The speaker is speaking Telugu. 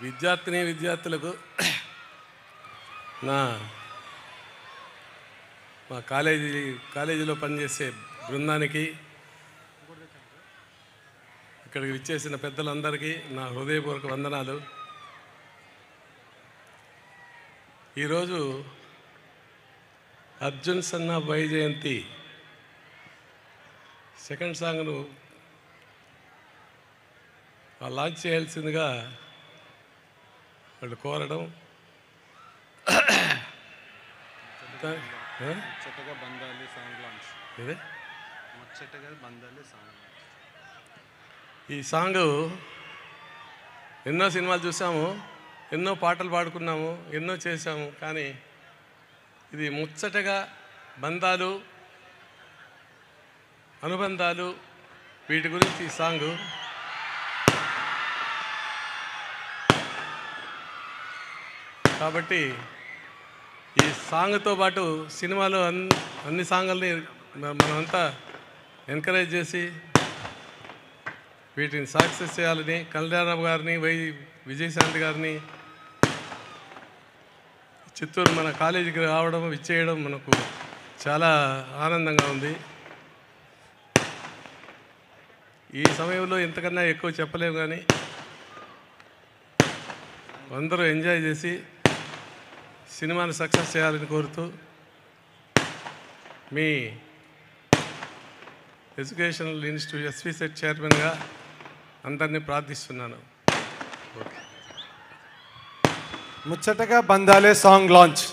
విద్యార్థులకు మా కాలేజీలో పనిచేసే బృందానికి, ఇక్కడికి విచ్చేసిన పెద్దలందరికీ నా హృదయపూర్వక వందనాలు. ఈరోజు అర్జున్ సన్నా వైజయంతి సెకండ్ సాంగ్ను లాంచ్ చేయాల్సిందిగా వాళ్ళు కోరడం, ఈ సాంగ్ ఎన్నో సినిమాలు చూసాము, ఎన్నో పాటలు పాడుకున్నాము, ఎన్నో చేసాము, కానీ ఇది ముచ్చటగా బంధాలు, అనుబంధాలు, వీటి గురించి ఈ సాంగు. కాబట్టి ఈ సాంగ్తో పాటు సినిమాలో అన్ని సాంగుల్ని మనమంతా ఎంకరేజ్ చేసి వీటిని సక్సెస్ చేయాలని కళ్యాణరావు గారిని, విజయశాంతి గారిని చిత్తూరు మన కాలేజీకి రావడం, విచ్చేయడం మనకు చాలా ఆనందంగా ఉంది. ఈ సమయంలో ఇంతకన్నా ఎక్కువ చెప్పలేము, కానీ అందరూ ఎంజాయ్ చేసి సినిమాని సక్సెస్ చేయాలని కోరుతూ మీ ఎడ్యుకేషనల్ ఇన్స్టిట్యూట్ ఎస్విసెట్ చైర్మన్గా అందరినీ ప్రార్థిస్తున్నాను. ఓకే. ముచ్చటగా బంధాలే సాంగ్ లాంచ్.